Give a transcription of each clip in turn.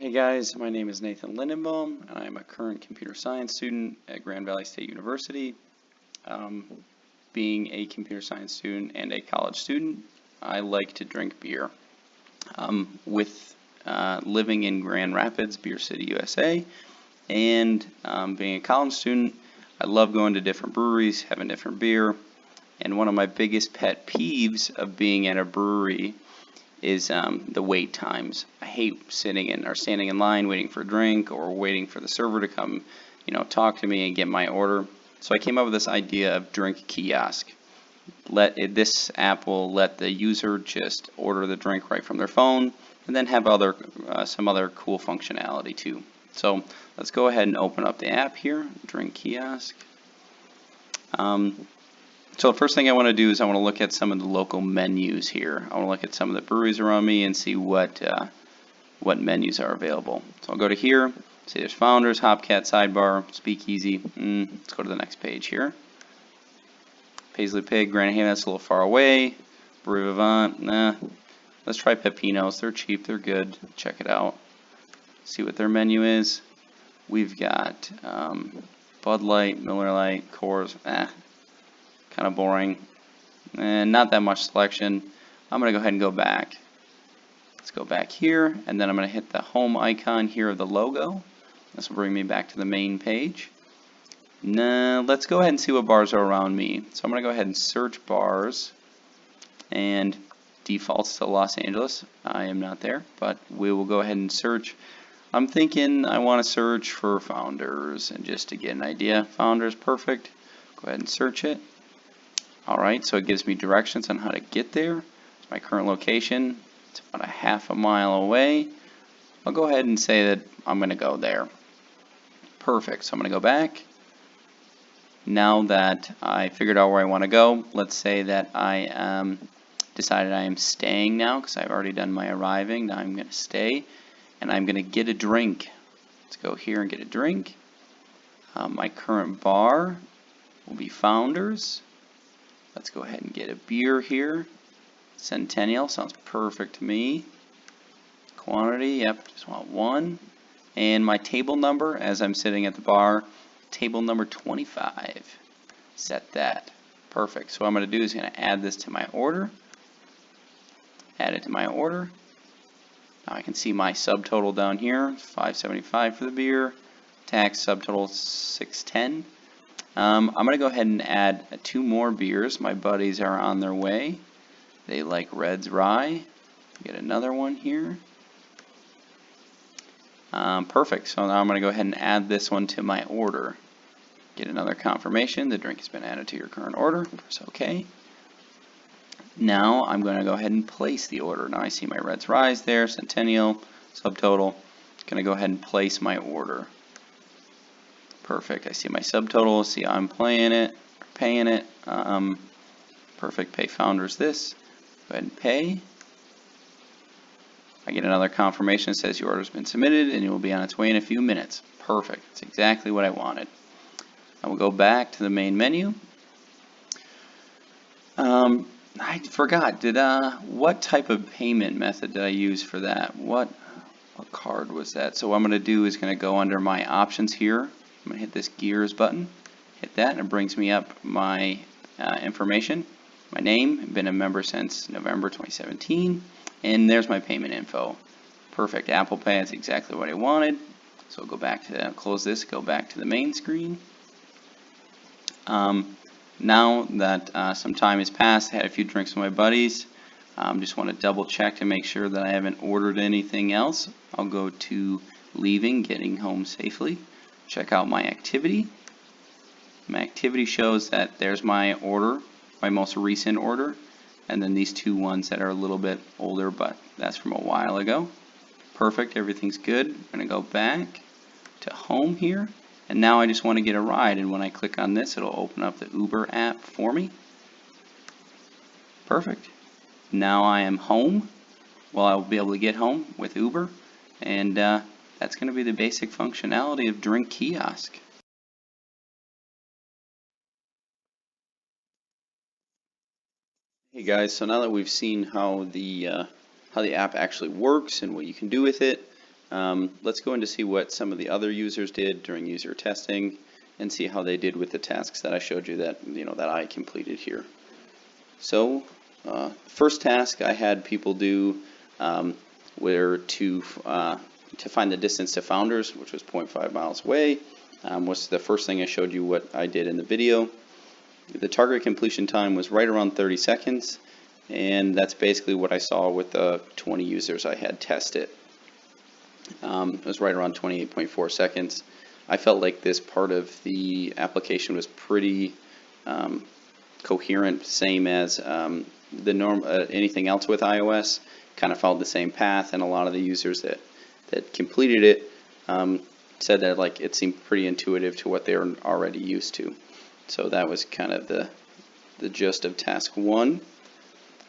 Hey guys, my name is Nathan Lindenbaum, and I am a current computer science student at Grand Valley State University. Being a computer science student and a college student, I like to drink beer. With living in Grand Rapids, Beer City, USA, and being a college student, I love going to different breweries, having different beer, and one of my biggest pet peeves of being at a brewery is the wait times. I hate sitting in or standing in line waiting for a drink or waiting for the server to come, talk to me and get my order. So I came up with this idea of DrinKiosk. This app will let the user just order the drink right from their phone, and then have some other cool functionality too. So let's go ahead and open up the app here, DrinKiosk. So the first thing I want to do is I want to look at some of the local menus here. I want to look at some of the breweries around me and see what menus are available. So I'll go to here, see there's Founders, Hopcat, Sidebar, Speakeasy. Let's go to the next page here. Paisley Pig, Granite Haven, that's a little far away. Brew Vivant, nah. Let's try Pepinos. They're cheap, they're good. Check it out. See what their menu is. We've got Bud Light, Miller Lite, Coors, kind of boring, and not that much selection. I'm going to go ahead and go back. Let's go back here, and then I'm going to hit the home icon here of the logo. This will bring me back to the main page. Now, let's go ahead and see what bars are around me. So I'm going to go ahead and search bars, and defaults to Los Angeles. I am not there, but we will go ahead and search. I'm thinking I want to search for Founders, and just to get an idea, Founders, perfect. Go ahead and search it. Alright, so it gives me directions on how to get there. It's my current location. It's about a half a mile away. I'll go ahead and say that I'm going to go there. Perfect. So I'm going to go back. Now that I figured out where I want to go, let's say that I decided I am staying now because I've already done my arriving. Now I'm going to stay, and I'm going to get a drink. Let's go here and get a drink. My current bar will be Founders. Let's go ahead and get a beer here. Centennial sounds perfect to me. Quantity, yep, just want one. And my table number, as I'm sitting at the bar, table number 25. Set that. Perfect. So what I'm going to do is going to add this to my order. Add it to my order. Now I can see my subtotal down here, $5.75 for the beer. Tax subtotal $6.10. I'm going to go ahead and add 2 more beers. My buddies are on their way. They like Red's Rye. Get another one here. Perfect. So now I'm going to go ahead and add this one to my order. Get another confirmation. The drink has been added to your current order. Press OK. Now I'm going to go ahead and place the order. Now I see my Red's Rye there, Centennial, subtotal. Going to go ahead and place my order. Perfect. I see my subtotal. See I'm paying it. Perfect. Pay Founders this. Go ahead and pay. I get another confirmation that says your order has been submitted and it will be on its way in a few minutes. Perfect. That's exactly what I wanted. I will go back to the main menu. I forgot. What type of payment method did I use for that? What card was that? So what I'm going to do is going to go under my options here. I'm going to hit this gears button, hit that, and it brings me up my information. My name, I've been a member since November 2017, and there's my payment info. Perfect. Apple Pay, that's exactly what I wanted. So go back to close this, go back to the main screen. Now that some time has passed, I had a few drinks with my buddies. Just want to double check to make sure that I haven't ordered anything else. I'll go to leaving, getting home safely. Check out my activity. My activity shows that there's my order, my most recent order, and then these 2 ones that are a little bit older, but that's from a while ago. Perfect, everything's good. I'm going to go back to home here, and now I just want to get a ride, and when I click on this, it'll open up the Uber app for me. Perfect. Now I am home. Well, I will be able to get home with Uber, and that's going to be the basic functionality of DrinKiosk. Hey guys, so now that we've seen how the app actually works and what you can do with it, Let's go in to see what some of the other users did during user testing and see how they did with the tasks that I showed you that that I completed here. So first task I had people do where to find the distance to Founders, which was 0.5 miles away, was the first thing I showed you what I did in the video. The target completion time was right around 30 seconds, and that's basically what I saw with the 20 users I had tested. It was right around 28.4 seconds. I felt like this part of the application was pretty coherent, same as anything else with iOS. Kind of followed the same path, and a lot of the users that completed it said that like it seemed pretty intuitive to what they're already used to. So that was kind of the gist of task 1.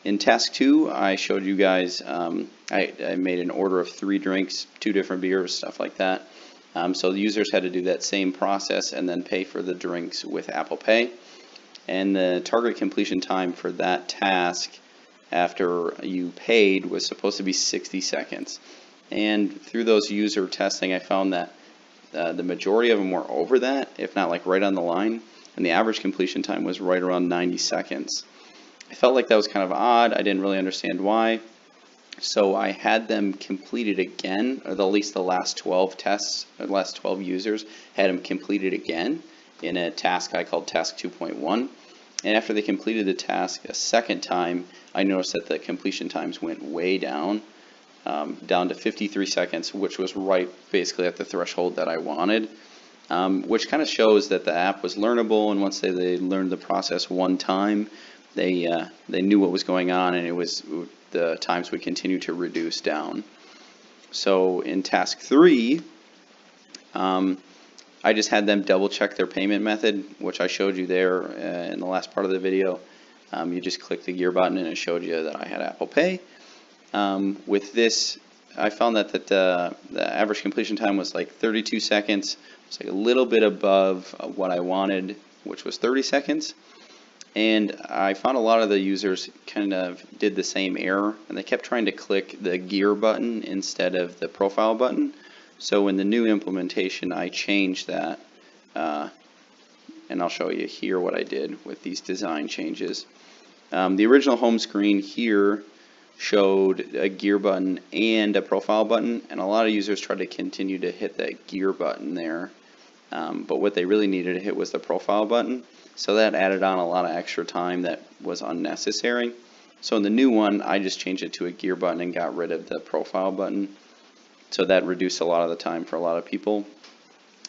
In task 2, I showed you guys, I made an order of 3 drinks, 2 different beers, stuff like that. So the users had to do that same process and then pay for the drinks with Apple Pay. And the target completion time for that task after you paid was supposed to be 60 seconds. And through those user testing, I found that the majority of them were over that, if not like right on the line. And the average completion time was right around 90 seconds. I felt like that was kind of odd. I didn't really understand why. So I had them complete it again, or at least the last 12 tests, or the last 12 users, had them complete it again in a task I called task 2.1. And after they completed the task a second time, I noticed that the completion times went way down, down to 53 seconds, which was right basically at the threshold that I wanted. Which kind of shows that the app was learnable, and once they learned the process one time, they knew what was going on, and the times would continue to reduce down. So in task 3, I just had them double check their payment method, which I showed you there in the last part of the video. You just click the gear button and it showed you that I had Apple Pay. With this, I found that the average completion time was like 32 seconds. It's like a little bit above what I wanted, which was 30 seconds. And I found a lot of the users kind of did the same error, and they kept trying to click the gear button instead of the profile button. So in the new implementation, I changed that, and I'll show you here what I did with these design changes. The original home screen here showed a gear button and a profile button, and a lot of users tried to continue to hit that gear button there. But what they really needed to hit was the profile button. So that added on a lot of extra time that was unnecessary. So in the new one, I just changed it to a gear button and got rid of the profile button. So that reduced a lot of the time for a lot of people.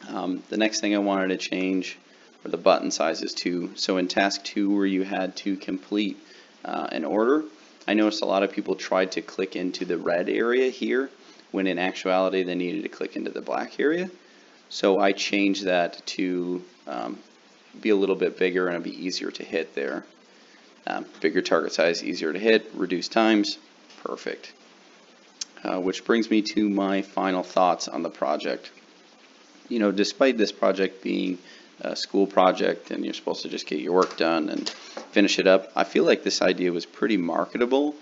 The next thing I wanted to change were the button sizes too. So in task 2, where you had to complete an order, I noticed a lot of people tried to click into the red area here, when in actuality they needed to click into the black area. So I changed that to be a little bit bigger and it'll be easier to hit there. Bigger target size, easier to hit, reduced times, perfect. Which brings me to my final thoughts on the project. Despite this project being a school project and you're supposed to just get your work done and finish it up, I feel like this idea was pretty marketable.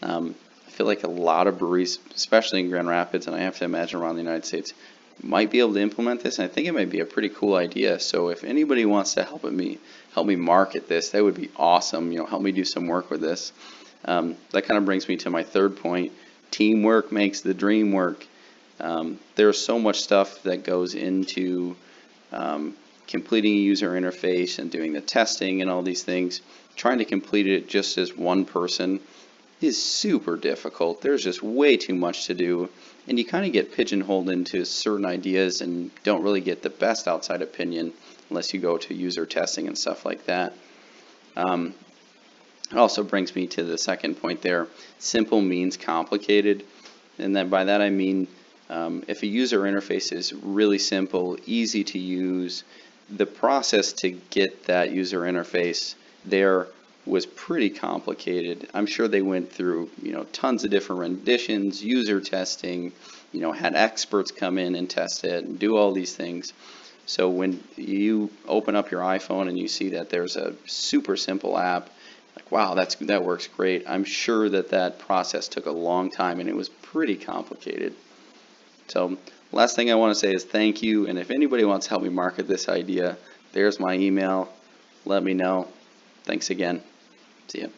I feel like a lot of breweries, especially in Grand Rapids, and I have to imagine around the United States, might be able to implement this, and I think it might be a pretty cool idea. So if anybody wants to help me market this, that would be awesome. Help me do some work with this. That kind of brings me to my third point. Teamwork makes the dream work. There's so much stuff that goes into completing a user interface and doing the testing and all these things. Trying to complete it just as one person is super difficult. There's just way too much to do, and you kind of get pigeonholed into certain ideas and don't really get the best outside opinion unless you go to user testing and stuff like that. It also brings me to the second point there. Simple means complicated, and then by that I mean if a user interface is really simple, easy to use, the process to get that user interface there was pretty complicated. I'm sure they went through tons of different renditions, user testing, had experts come in and test it and do all these things. So when you open up your iPhone and you see that there's a super simple app, like, wow, that works great. I'm sure that process took a long time and it was pretty complicated. So last thing I want to say is thank you, and if anybody wants to help me market this idea, there's my email. Let me know. Thanks again. See ya.